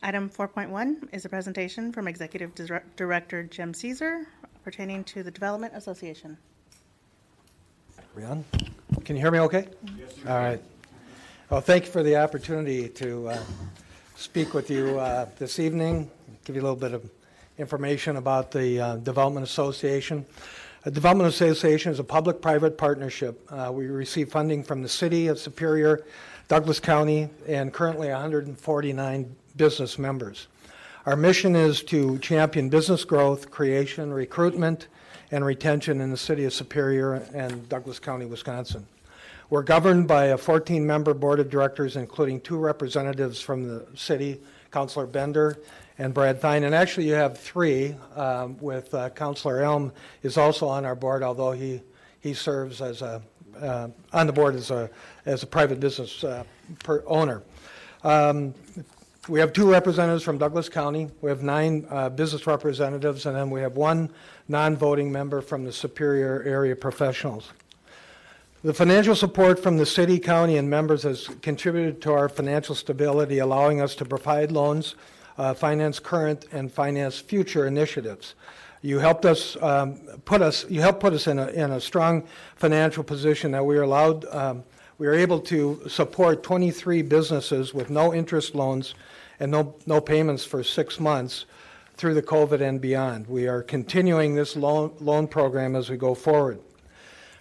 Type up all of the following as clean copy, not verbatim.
Item 4.1 is a presentation from Executive Director Jim Caesar pertaining to the Development Association. We on? Can you hear me okay? Yes, you can. All right. Well, thank you for the opportunity to speak with you this evening, give you a little bit of information about the Development Association. The Development Association is a public-private partnership. We receive funding from the City of Superior, Douglas County, and currently 149 business members. Our mission is to champion business growth, creation, recruitment, and retention in the City of Superior and Douglas County, Wisconsin. We're governed by a 14-member board of directors, including 2 representatives from the city, Councilor Bender and Brad Thine. And actually you have 3 with Councilor Elm is also on our board, although he serves as on the board as a private business owner. We have 2 representatives from Douglas County. We have 9 business representatives, and then we have 1 non-voting member from the Superior Area Professionals. The financial support from the city, county, and members has contributed to our financial stability, allowing us to provide loans, finance current and finance future initiatives. You helped us put us in a strong financial position that we are able to support 23 businesses with no interest loans and no payments for 6 months through the COVID and beyond. We are continuing this loan program as we go forward.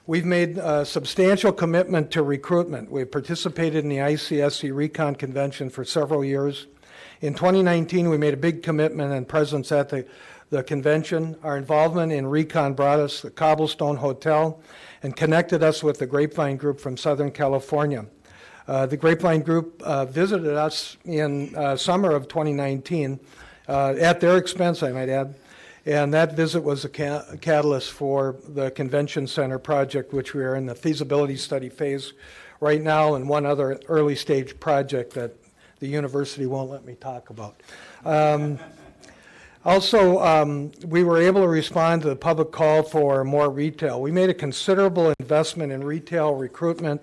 We've made a substantial commitment to recruitment. We've participated in the ICSC Recon Convention for several years. In 2019, we made a big commitment and presence at the convention. Our involvement in Recon brought us the Cobblestone Hotel and connected us with the Grapevine Group from Southern California. The Grapevine Group visited us in summer of 2019, at their expense, I might add, and that visit was a catalyst for the Convention Center project, which we are in the feasibility study phase right now, and one other early stage project that the university won't let me talk about. Also, we were able to respond to the public call for more retail. We made a considerable investment in retail recruitment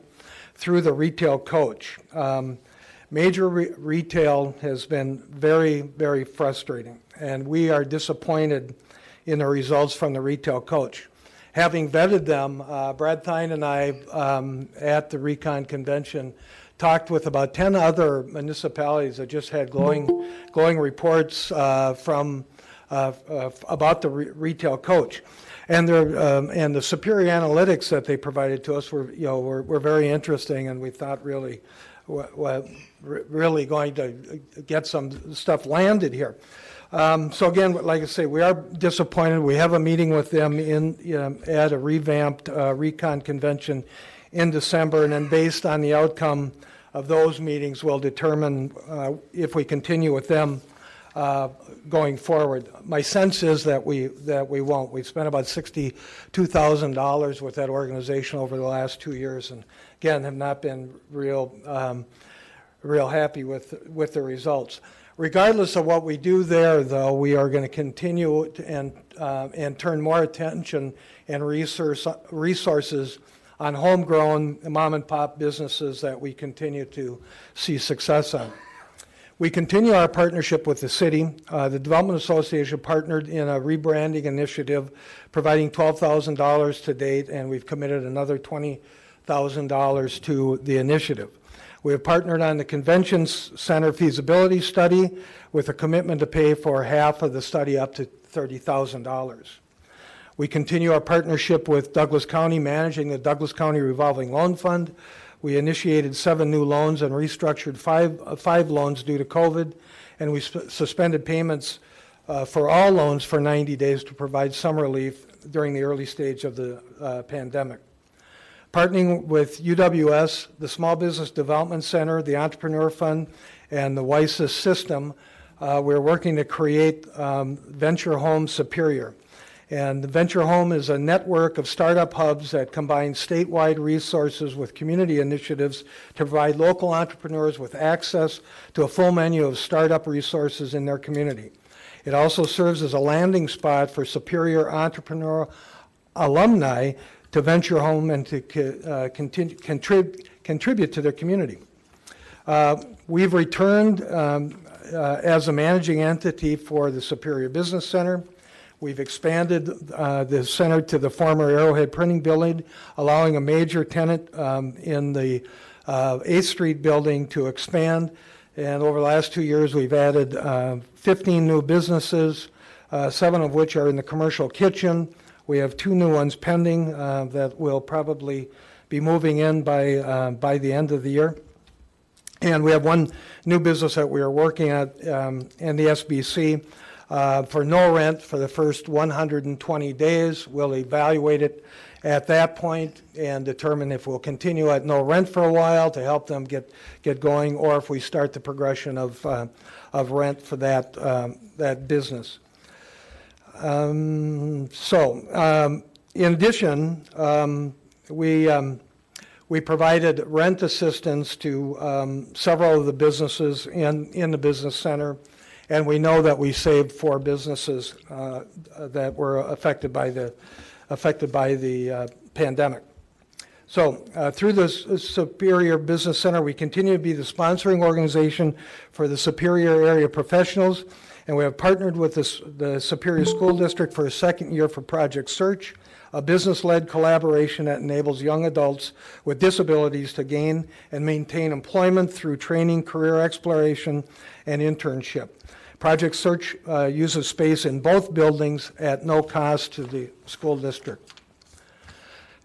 through the retail coach. Major retail has been very, very frustrating, and we are disappointed in the results from the retail coach. Having vetted them, Brad Thine and I at the Recon Convention talked with about 10 other municipalities that just had glowing reports from about the retail coach. And and the superior analytics that they provided to us were very interesting, and we thought really going to get some stuff landed here. So again, like I say, we are disappointed. We have a meeting with them at a revamped Recon Convention in December, and then based on the outcome of those meetings, we'll determine if we continue with them going forward. My sense is that we won't. We've spent about $62,000 with that organization over the last 2 years, and again have not been real happy with the results. Regardless of what we do there, though, we are going to continue and turn more attention and resources on homegrown mom and pop businesses that we continue to see success on. We continue our partnership with the city. The Development Association partnered in a rebranding initiative, providing $12,000 to date, and we've committed another $20,000 to the initiative. We have partnered on the Convention Center feasibility study with a commitment to pay for half of the study up to $30,000. We continue our partnership with Douglas County, managing the Douglas County Revolving Loan Fund. We initiated 7 new loans and restructured five loans due to COVID, and we suspended payments for all loans for 90 days to provide some relief during the early stage of the pandemic. Partnering with UWS, the Small Business Development Center, the Entrepreneur Fund, and the WISA system, we're working to create Venture Home Superior. And the Venture Home is a network of startup hubs that combine statewide resources with community initiatives to provide local entrepreneurs with access to a full menu of startup resources in their community. It also serves as a landing spot for Superior entrepreneur alumni to venture home and to contribute to their community. We've returned as a managing entity for the Superior Business Center. We've expanded the center to the former Arrowhead Printing Building, allowing a major tenant in the 8th Street building to expand. And over the last 2 years, we've added 15 new businesses, 7 of which are in the commercial kitchen. We have 2 new ones pending that will probably be moving in by the end of the year. And we have 1 new business that we are working at in the SBC for no rent for the first 120 days. We'll evaluate it at that point and determine if we'll continue at no rent for a while to help them get going, or if we start the progression of rent for that business. In addition, we provided rent assistance to several of the businesses in the business center, and we know that we saved 4 businesses that were affected by the pandemic. So through the Superior Business Center, we continue to be the sponsoring organization for the Superior area professionals, and we have partnered with the Superior School District for a 2nd year for Project Search, a business-led collaboration that enables young adults with disabilities to gain and maintain employment through training, career exploration, and internship. Project Search uses space in both buildings at no cost to the school district.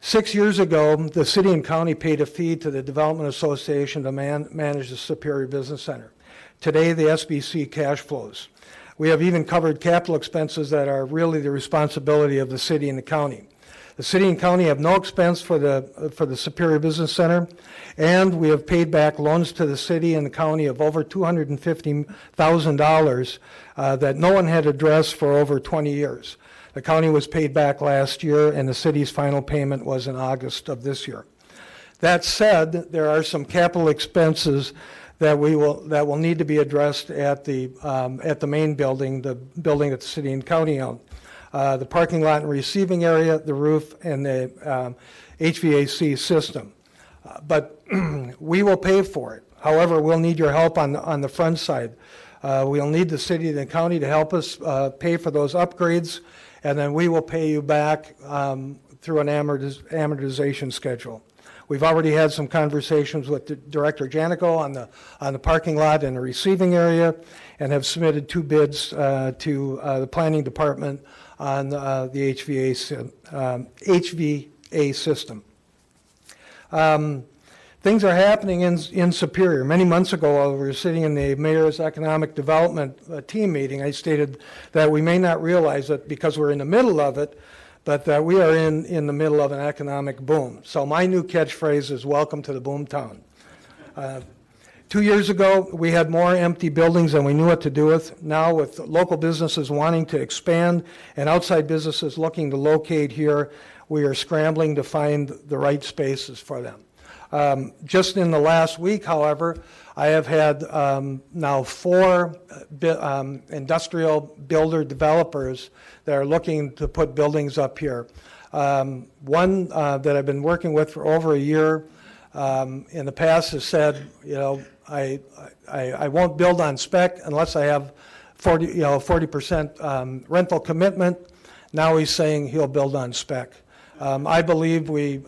6 years ago, the city and county paid a fee to the Development Association to manage the Superior Business Center. Today, the SBC cash flows. We have even covered capital expenses that are really the responsibility of the city and the county. The city and county have no expense for the Superior Business Center, and we have paid back loans to the city and the county of over $250,000 that no one had addressed for over 20 years. The county was paid back last year, and the city's final payment was in August of this year. That said, there are some capital expenses that will need to be addressed at the main building, the building that the city and county own. The parking lot and receiving area, the roof, and the HVAC system. But we will pay for it. However, we'll need your help on the front side. We'll need the city and the county to help us pay for those upgrades, and then we will pay you back through an amortization schedule. We've already had some conversations with Director Janico on the parking lot and the receiving area, and have submitted 2 bids to the planning department on the HVA system. Things are happening in Superior. Many months ago, while we were sitting in the Mayor's Economic Development team meeting, I stated that we may not realize it because we're in the middle of it, but that we are in the middle of an economic boom. So my new catchphrase is welcome to the boomtown. 2 years ago, we had more empty buildings than we knew what to do with. Now, with local businesses wanting to expand and outside businesses looking to locate here, we are scrambling to find the right spaces for them. Just in the last week, however, I have had now 4 industrial builder developers that are looking to put buildings up here. One that I've been working with for over a year in the past has said, I won't build on spec unless I have 40% rental commitment. Now he's saying he'll build on spec. I believe we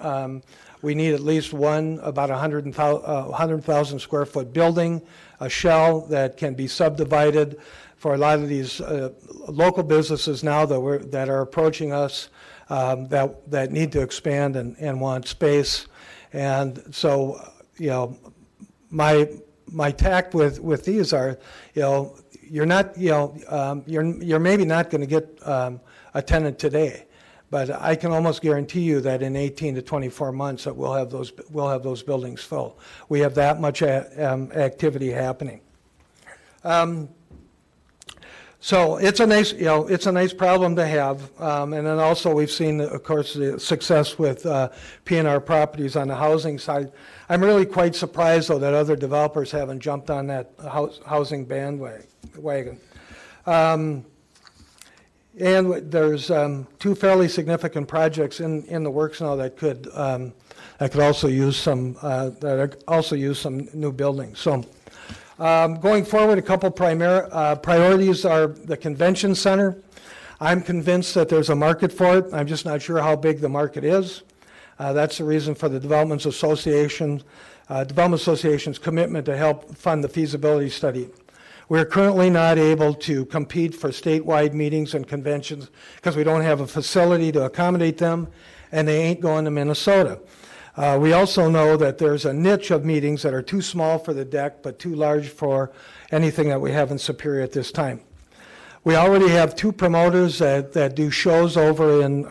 need at least one about 100,000 square foot building, a shell that can be subdivided for a lot of these local businesses now that are approaching us that need to expand and want space. And so, my tact with these are, you're not, you're maybe not going to get a tenant today, but I can almost guarantee you that in 18 to 24 months that we'll have those buildings full. We have that much activity happening. So it's a nice problem to have, and then also we've seen, of course, the success with P&R Properties on the housing side. I'm really quite surprised, though, that other developers haven't jumped on that housing bandwagon. And there's 2 fairly significant projects in the works now that could also use some new buildings. So Going forward, a couple priorities are the convention center. I'm convinced that there's a market for it. I'm just not sure how big the market is. That's the reason for the Development Association's commitment to help fund the feasibility study. We're currently not able to compete for statewide meetings and conventions because we don't have a facility to accommodate them, and they ain't going to Minnesota. We also know that there's a niche of meetings that are too small for the deck but too large for anything that we have in Superior at this time. We already have 2 promoters that do shows over in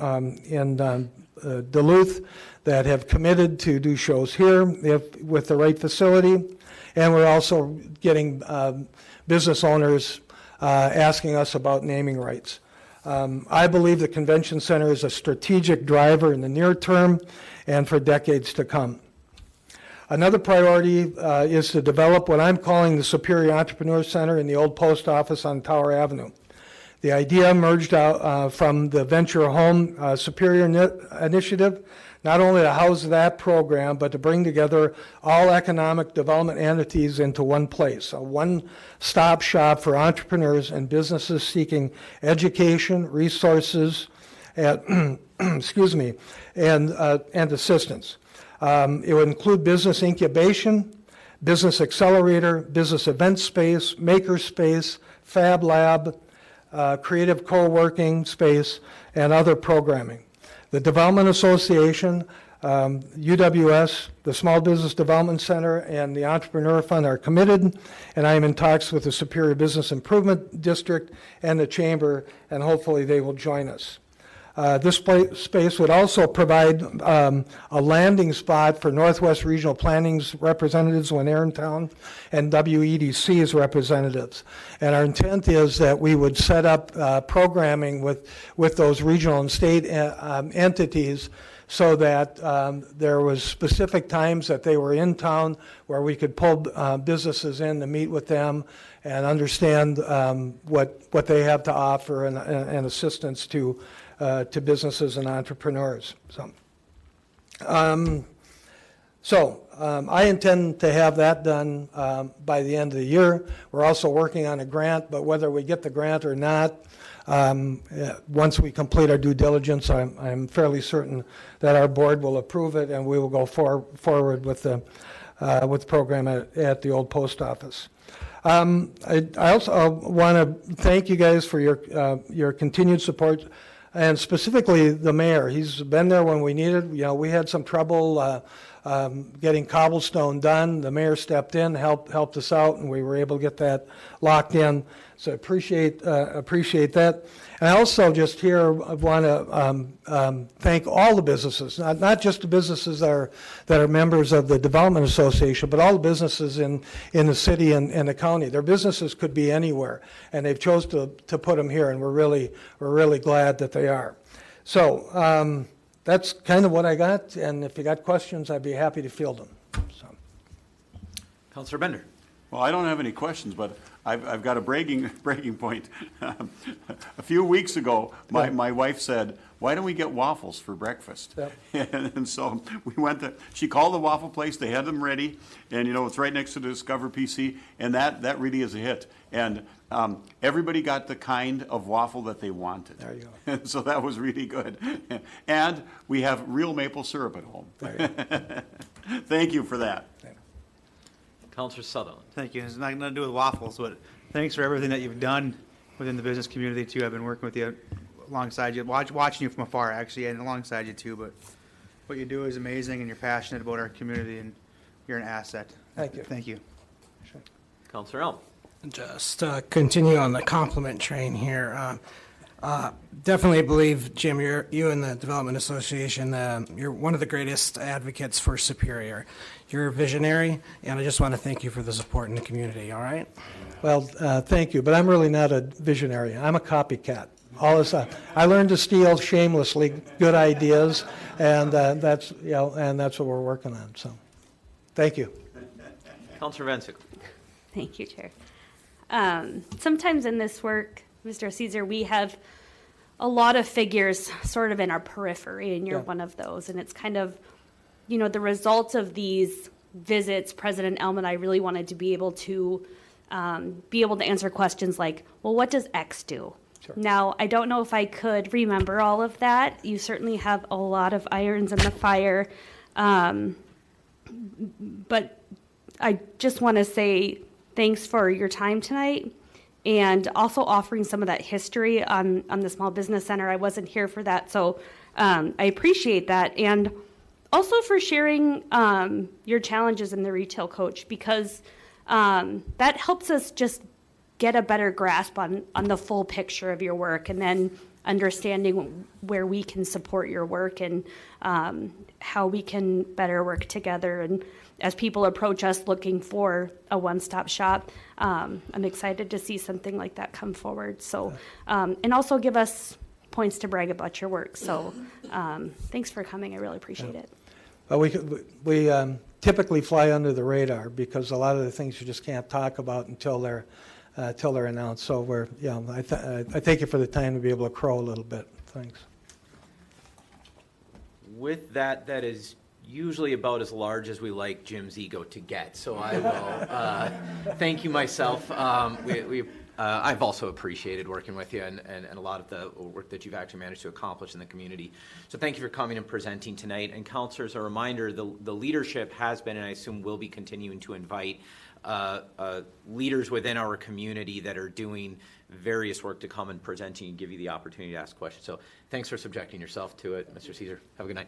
Duluth that have committed to do shows here with the right facility, and we're also getting business owners asking us about naming rights. I believe the convention center is a strategic driver in the near term and for decades to come. Another priority is to develop what I'm calling the Superior Entrepreneur Center in the old post office on Tower Avenue. The idea emerged out from the Venture Home Superior initiative, not only to house that program, but to bring together all economic development entities into one place, a one-stop shop for entrepreneurs and businesses seeking education, resources, and, and assistance. It would include business incubation, business accelerator, business event space, maker space, fab lab, creative co-working space, and other programming. The Development Association, UWS, the Small Business Development Center, and the Entrepreneur Fund are committed, and I am in talks with the Superior Business Improvement District and the Chamber, and hopefully they will join us. This space would also provide a landing spot for Northwest Regional Planning's representatives when they're in town and WEDC's representatives. And our intent is that we would set up programming with those regional and state entities so that there was specific times that they were in town where we could pull businesses in to meet with them and understand what they have to offer and assistance to businesses and entrepreneurs. So I intend to have that done by the end of the year. We're also working on a grant, but whether we get the grant or not, once we complete our due diligence, I'm fairly certain that our board will approve it and we will go forward with the program at the old post office. I also want to thank you guys for your continued support. And specifically the mayor, he's been there when we needed. You know, we had some trouble getting cobblestone done. The mayor stepped in, helped us out, and we were able to get that locked in. So appreciate that. And I also just here want to thank all the businesses, not just the businesses that are members of the Development Association, but all the businesses in the city and the county. Their businesses could be anywhere, and they've chose to put them here, and we're really glad that they are. So that's kind of what I got, and if you got questions, I'd be happy to field them. So. Councilor Bender. Well, I don't have any questions, but I've got a bragging point. A few weeks ago, my wife said, "Why don't we get waffles for breakfast?" Yep. And so we went to. She called the waffle place. They had them ready, and it's right next to the Discover PC, and that really is a hit. And everybody got the kind of waffle that they wanted. There you go. And so that was really good. And we have real maple syrup at home. There you go. Thank you for that. Councilor Sutherland. Thank you. It's nothing to do with waffles, but thanks for everything that you've done within the business community too. I've been working with you alongside you, watching you from afar actually, and alongside you too. But what you do is amazing, and you're passionate about our community, and you're an asset. Thank you. Thank you. Sure. Councilor Elm. Just continue on the compliment train here. Definitely believe, Jim, you and the Development Association, you're one of the greatest advocates for Superior. You're a visionary, and I just want to thank you for the support in the community, all right? Well, thank you, but I'm really not a visionary. I'm a copycat. I learned to steal shamelessly good ideas, and that's what we're working on. So, thank you. Councilor Vancic. Thank you, Chair. Sometimes in this work, Mr. Caesar, we have a lot of figures sort of in our periphery, and you're one of those. And it's kind of, the results of these visits, President Elm and I really wanted to be able to answer questions like, well, what does X do? Sure. Now, I don't know if I could remember all of that. You certainly have a lot of irons in the fire. But I just want to say thanks for your time tonight and also offering some of that history on the Small Business Center. I wasn't here for that, so I appreciate that. And also for sharing your challenges in the retail coach, because that helps us just get a better grasp on the full picture of your work, and then understanding where we can support your work and how we can better work together. And as people approach us looking for a one-stop shop, I'm excited to see something like that come forward. So, and also give us points to brag about your work. So thanks for coming. I really appreciate it. Well, we typically fly under the radar because a lot of the things you just can't talk about until they're announced. So I thank you for the time to be able to crow a little bit. Thanks. With that, that is usually about as large as we like Jim's ego to get. So I will thank you myself. I've also appreciated working with you and a lot of the work that you've actually managed to accomplish in the community. So thank you for coming and presenting tonight. And counselors, a reminder, the leadership has been, and I assume will be continuing to invite leaders within our community that are doing various work to come and presenting and give you the opportunity to ask questions. So thanks for subjecting yourself to it, Mr. Caesar. Have a good night.